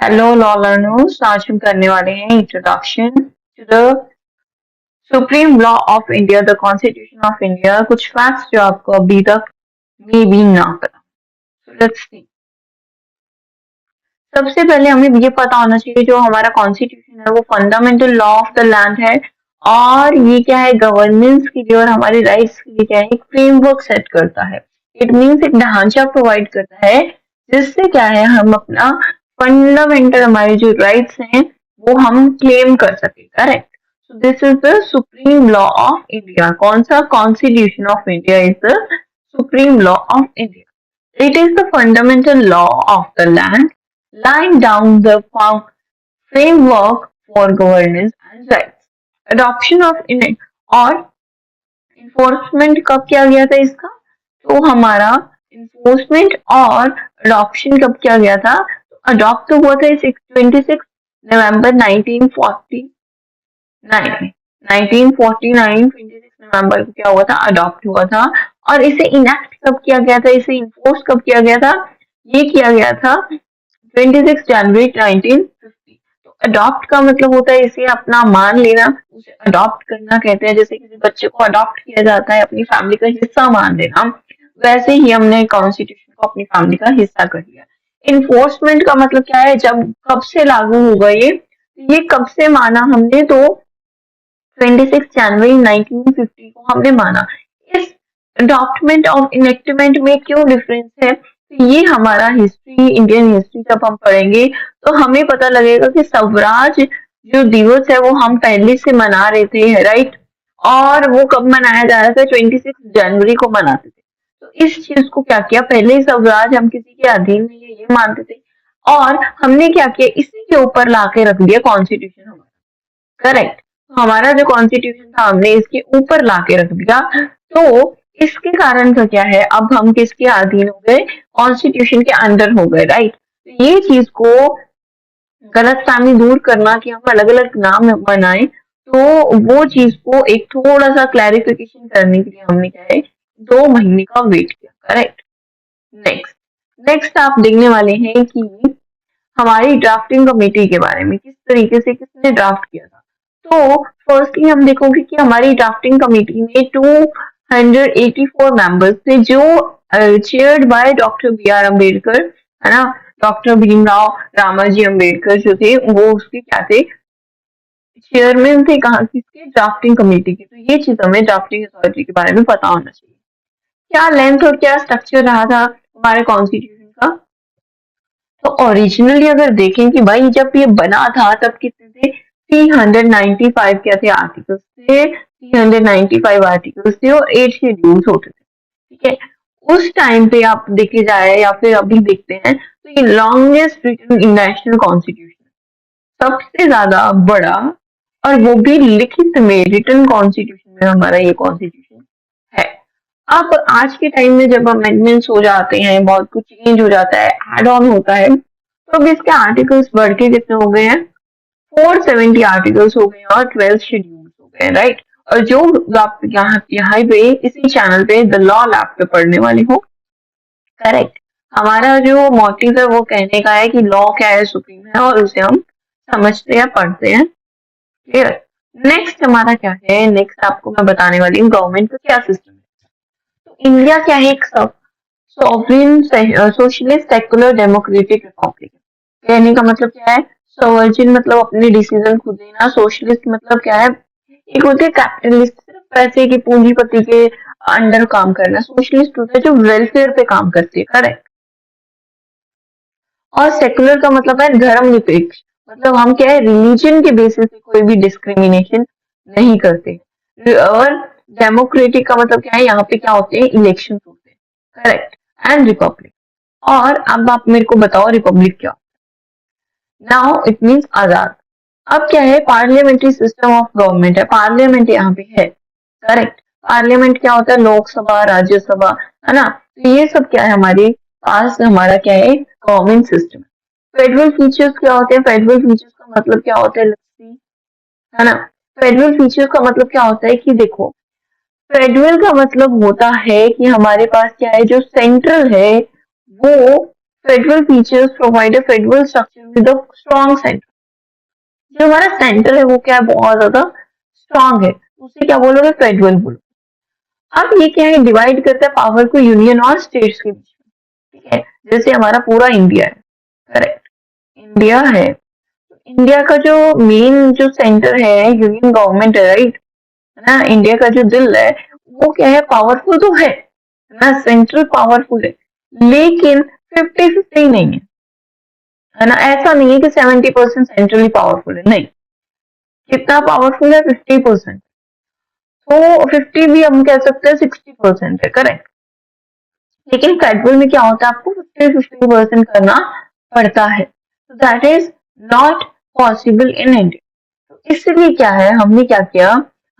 Hello law learners, आज हम करने वाले हैं introduction to the supreme law of India, the constitution of India. कुछ फैक्ट्स जो आपको अभी तक मे बी ना पता। So let's see. सबसे पहले हमें ये पता होना चाहिए जो हमारा कॉन्स्टिट्यूशन है वो fundamental law of the land है, और ये क्या है, गवर्नेंस के लिए और हमारे राइट्स के लिए क्या है, एक फ्रेमवर्क सेट करता है। इट मीन्स एक ढांचा प्रोवाइड करता है जिससे क्या है, हम अपना फंडामेंटल हमारे जो राइट्स हैं वो हम क्लेम कर सके। Correct. So this is the supreme law of India. कौन सा? Constitution of India is the supreme law of India. It is the fundamental law of the land, laying down the framework for governance and rights. Adoption of और enforcement कब किया गया था इसका? तो हमारा enforcement और adoption कब किया गया था? तो adopt तो हुआ था 26 नवंबर 1949 26 नवंबर को क्या हुआ था? अडॉप्ट हुआ था। और इसे इनेक्ट कब किया गया था, इसे इन्फोर्स कब किया गया था? ये किया गया था 26 जनवरी 1950। तो अडॉप्ट का मतलब होता है इसे अपना मान लेना, उसे अडॉप्ट करना कहते हैं। जैसे किसी बच्चे को अडॉप्ट किया जाता है, अपनी फैमिली का हिस्सा मान लेना, वैसे ही हमने कॉन्स्टिट्यूशन को अपनी फैमिली का हिस्सा कर लिया। इन्फोर्समेंट का मतलब क्या है? जब कब से लागू होगा ये कब से माना हमने? तो 26 जनवरी 1950 को हमने माना। इस अडॉप्टमेंट और इनेक्टमेंट में क्यों डिफरेंस है? तो ये हमारा हिस्ट्री, इंडियन हिस्ट्री जब हम पढ़ेंगे तो हमें पता लगेगा कि स्वराज जो दिवस है वो हम पहले से मना रहे थे, राइट। और वो कब मनाया जा रहा था? 26 जनवरी को मनाते थे। तो इस चीज को क्या किया, पहले ही स्वराज हम किसी के अधीन नहीं है ये मानते थे, और हमने क्या किया, इसी के ऊपर लाके रख दिया कॉन्स्टिट्यूशन हमारा। करेक्ट। हमारा जो कॉन्स्टिट्यूशन था हमने इसके ऊपर लाके रख दिया। तो इसके कारण का क्या है, अब हम किसके अधीन हो गए? कॉन्स्टिट्यूशन के अंडर हो गए, राइट। ये चीज को गलतफहमी दूर करना कि हम अलग अलग नाम बनाएं, तो वो चीज को एक थोड़ा सा क्लैरिफिकेशन करने के लिए हमने क्या है, 2 महीने का वेट किया। करेक्ट। नेक्स्ट नेक्स्ट आप देखने वाले हैं कि हमारी ड्राफ्टिंग कमेटी के बारे में, किस तरीके से किसने ड्राफ्ट किया था। तो फर्स्टली हम देखोगे कि हमारी ड्राफ्टिंग कमेटी में 284 मेंबर्स थे, जो chaired by doctor B R Ambedkar, है ना। डॉक्टर भीमराव रामाजी अम्बेडकर जो थे वो उसके क्या थे, चेयरमैन थे। कहाँ किसके? ड्राफ्टिंग कमेटी के। तो ये चीज हमें ड्राफ्टिंग अथॉरिटी के बारे में पता होना चाहिए। क्या लेंथ और क्या स्ट्रक्चर रहा था हमारे कॉन्स्टिट्यूशन का? तो ओरिजिनली अगर देखें कि भाई जब ये बना था तब कितने थे? 395 क्या थे? आर्टिकल्स थे। 395 आर्टिकल्स थे और 8 शेड्यूल्स होते थे। ठीक है। उस टाइम पे आप देखे जाए या फिर अभी देखते हैं तो ये लॉन्गेस्ट रिटन नेशनल कॉन्स्टिट्यूशन, सबसे ज्यादा बड़ा, और वो भी लिखित में, रिटन कॉन्स्टिट्यूशन में हमारा ये कॉन्स्टिट्यूशन है। अब आज के टाइम में जब अमेंडमेंट्स हो जाते हैं, बहुत कुछ चेंज हो जाता है, एड ऑन होता है, तो अब इसके आर्टिकल्स बढ़ के कितने हो गए हैं? 470 आर्टिकल्स हो गए हैं और 12 शेड्यूल्स हो गए हैं, राइट। और जो आप यहाँ पे इसी चैनल पे द लॉ लैब पे पढ़ने वाले हो, करेक्ट। हमारा जो मोटिव है वो कहने का है कि लॉ क्या है, सुप्रीम है, और उसे हम समझते हैं, पढ़ते हैं। क्लियर। नेक्स्ट हमारा क्या है, नेक्स्ट आपको मैं बताने वाली हूँ गवर्नमेंट का क्या सिस्टम है। तो इंडिया क्या है, एक sovereign socialist secular democratic Republic. कहने का मतलब क्या है? सोवर्जिन मतलब अपने डिसीजन खुद लेना, सोशलिस्ट मतलब क्या है, एक होते हैं कैपिटलिस्ट, सिर्फ पैसे की, पूंजीपति के अंडर काम करना। सोशलिस्ट होता है जो वेलफेयर पे काम करती है। करेक्ट। और सेकुलर का मतलब है धर्मनिरपेक्ष, मतलब हम क्या है, रिलीजन के बेसिस पे कोई भी डिस्क्रिमिनेशन नहीं करते। और डेमोक्रेटिक का मतलब क्या है, यहाँ पे क्या होते हैं, इलेक्शन होते हैं। करेक्ट। And Republic. और अब आप मेरे को बताओ रिपब्लिक क्या? नाउ इट मीन्स आजाद। अब क्या है, पार्लियामेंट्री सिस्टम ऑफ गवर्नमेंट है, पार्लियामेंट यहाँ पे है। करेक्ट। पार्लियामेंट क्या होता है? लोकसभा, राज्यसभा, है ना। तो ये सब क्या है हमारे पास, हमारा क्या है, गवर्नमेंट सिस्टम। फेडरल फीचर्स क्या होते हैं? फेडरल फीचर्स का मतलब क्या होता है, है ना। फेडरल फीचर्स का मतलब क्या होता है कि देखो, फेडरल का मतलब होता है कि हमारे पास क्या है, जो सेंट्रल है वो federal features provide a federal structure with a strong centre. जो हमारा सेंटर है वो क्या है, बहुत ज्यादा स्ट्रॉन्ग है, उसे क्या बोलोगे, फेडरल बोलो। अब ये क्या है, डिवाइड करता है पावर को यूनियन और स्टेट्स के बीच में, ठीक है। जैसे हमारा पूरा इंडिया है, करेक्ट, इंडिया है, इंडिया का जो मेन जो सेंटर है यूनियन गवर्नमेंट है, राइट, है ना, इंडिया का जो दिल है वो क्या है, पावरफुल तो है ना, सेंट्रल पावरफुल है, लेकिन 50-50 नहीं है ना, ऐसा नहीं है कि 70% सेंट्रली पावरफुल है, नहीं, कितना पावरफुल है, 50%। तो 50 भी हम कह सकते हैं 60% है, करेक्ट। लेकिन फेडरल में क्या होता है, आपको 50-50% करना पड़ता है, तो that is not possible in India. तो इसलिए क्या है, हमने क्या किया,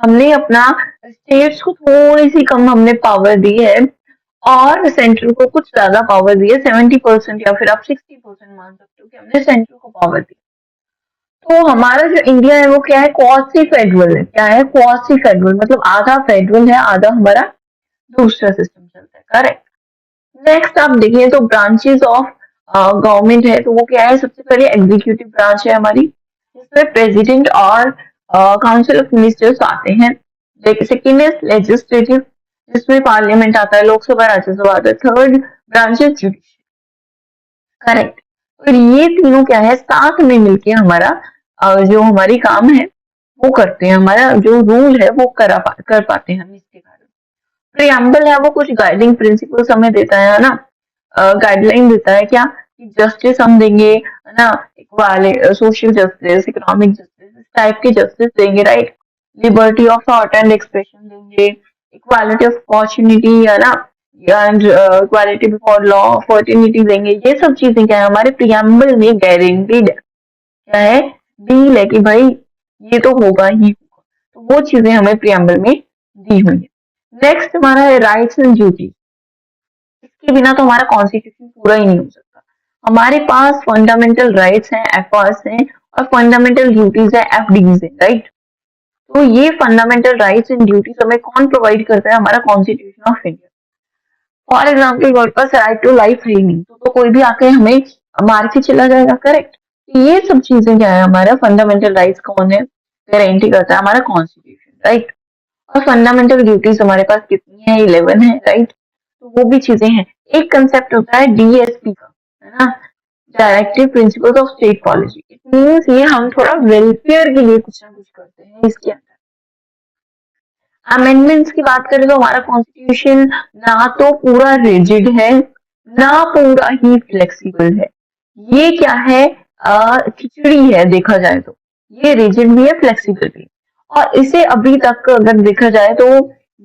हमने अपना स्टेट्स को थोड़ी सी कम हमने पावर दी है और सेंट्रल को कुछ ज्यादा पावर दी है, 70% या फिर आप 60% मान सकते हो कि हमने सेंट्रल को पावर दी। तो हमारा जो इंडिया है वो क्या है, क्वासी फेडरल है, क्या है, क्वासी फेडरल, मतलब आधा फेडरल है, आधा हमारा दूसरा सिस्टम चलता है, करेक्ट। नेक्स्ट आप देखिए तो ब्रांचेस ऑफ गवर्नमेंट है, तो वो क्या है, सबसे पहले एग्जीक्यूटिव ब्रांच है हमारी, जिसमें प्रेसिडेंट और काउंसिल ऑफ मिनिस्टर्स आते हैं। सेकेंड इज लेजिस्लेटिव, जिसमें पार्लियामेंट आता है, लोकसभा राज्यसभा आता है। Third branch is judicial, correct. और ये तीनों क्या है, साथ में मिलके हमारा जो हमारी काम है वो करते हैं, हमारा जो रूल है वो कर पाते हैं हम इसके कारण। प्रियम्बल है वो कुछ गाइडिंग प्रिंसिपल्स हमें देता है ना, गाइडलाइन देता है क्या, कि जस्टिस हम देंगे, है ना, वाले सोशल जस्टिस, इकोनॉमिक जस्टिस, इस टाइप के जस्टिस देंगे, right, liberty of thought and expression देंगे, इक्वालिटी ऑफ अपॉर्चुनिटी, है ना, and equality before law, fertility देंगे। ये सब चीजें क्या है, हमारे प्रियम्बल में गारंटीड क्या है, डील है कि भाई ये तो होगा ही होगा, तो वो चीजें हमें प्रियम्बल में दी हुई है। नेक्स्ट हमारा है राइट्स एंड ड्यूटी, इसके बिना तो हमारा कॉन्स्टिट्यूशन पूरा ही नहीं हो सकता। हमारे पास फंडामेंटल राइट्स हैं, एफआर्स हैं, और फंडामेंटल ड्यूटीज है, एफडीज है, राइट। तो ये फंडामेंटल राइट्स एंड ड्यूटीज हमें कौन प्रोवाइड करता है, हमारा constitution of India. For example हमारे पास राइट टू लाइफ है ही नहीं, तो कोई भी आके हमें मार के चला जाएगा, करेक्ट। ये सब चीजें क्या है, हमारा फंडामेंटल राइट्स कौन है, गारंटी करता है, हमारा कॉन्स्टिट्यूशन, राइट। और फंडामेंटल ड्यूटीज हमारे पास कितनी है, 11 है, राइट। तो वो भी चीजें हैं। एक कंसेप्ट होता है डीएसपी का, है ना, directive principles of state policy. It means ये हम थोड़ा वेलफेयर के लिए कुछ ना कुछ करते हैं इसके अंदर। अमेंडमेंट्स की बात करें तो हमारा कॉन्स्टिट्यूशन ना तो पूरा रिजिड है, ना पूरा ही फ्लेक्सिबल है। ये क्या है, खिचड़ी है देखा जाए तो, ये रिजिड भी है, फ्लेक्सिबल भी है। और इसे अभी तक अगर देखा जाए तो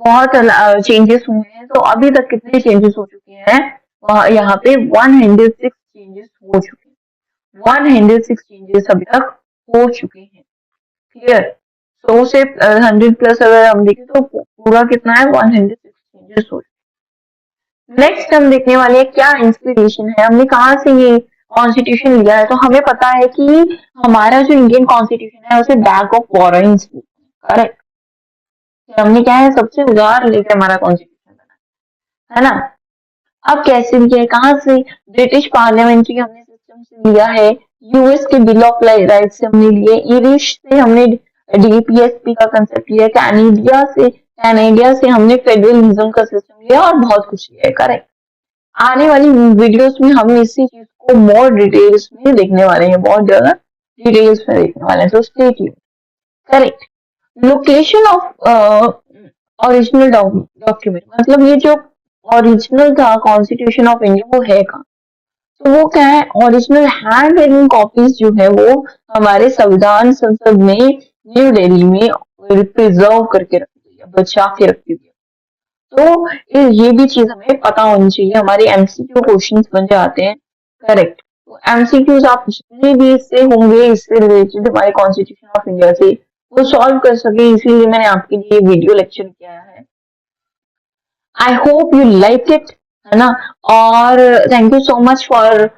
बहुत चेंजेस हुए हैं। तो अभी तक कितने चेंजेस हो चुके हैं, यहाँ पे 106 चेंजेस हो चुके हैं, 106 चेंजेस अभी तक हो चुके हैं, क्लियर। 100 से 100+ अगर हम देखें तो पूरा कितना है, 106 चेंजेस हो चुके। नेक्स्ट हम देखने वाले हैं क्या इंस्पिरेशन है, हमने कहाँ से ये कॉन्स्टिट्यूशन लिया है। तो हमें पता है कि हमारा जो इंडियन कॉन्स्टिट्यूशन है उसे बैक ऑफ वॉरेंस, करेक्ट। हमने क्या है, सबसे उधार लेके हमारा कॉन्स्टिट्यूशन बना है ना। अब कैसे लिया है, कहाँ से, ब्रिटिश पार्लियामेंट्री हमने सिस्टम से लिया है, यूएस के बिल ऑफ राइट्स से हमने लिए, ईरिश से हमने डीपीएसपी का कंसेप्ट लिया, कैनेडिया से हमने फेडरलिज्म का सिस्टम लिया, और बहुत कुछ लिया है, करेक्ट। आने वाली वीडियोस में हम इसी चीज को मोर डिटेल्स में देखने वाले हैं, बहुत ज्यादा डिटेल्स में देखने वाले हैं, तो stay tuned, correct. Location of original document, मतलब ये जो ओरिजिनल था कॉन्स्टिट्यूशन ऑफ इंडिया वो है कहाँ, तो वो क्या है, ओरिजिनल हैंड रिटन कॉपीज जो है वो हमारे संविधान संसद में न्यू दिल्ली में प्रिजर्व करके रखी है, बचा के रखी हुई है। तो ये भी चीज हमें पता होनी चाहिए, हमारे एमसीक्यू क्वेश्चंस बन जाते हैं, करेक्ट। तो एमसीक्यूज आप जितने भी इससे होंगे, इससे रिलेटेड हमारे कॉन्स्टिट्यूशन ऑफ इंडिया से, वो सॉल्व कर सके, इसीलिए मैंने आपके लिए वीडियो लेक्चर किया है। I hope you like it, है ना। और thank you so much for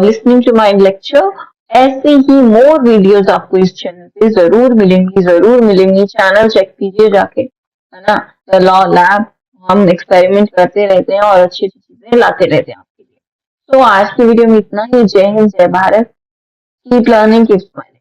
listening to my lecture. ऐसे ही मोर वीडियोस आपको इस चैनल पे जरूर मिलेंगी। चैनल चेक कीजिए जाके, है ना, द लॉ लैब। हम एक्सपेरिमेंट करते रहते हैं और अच्छी अच्छी चीजें लाते रहते हैं आपके लिए। तो आज की वीडियो में इतना ही। जय हिंद, जय Bharat. Keep learning, keep smiling.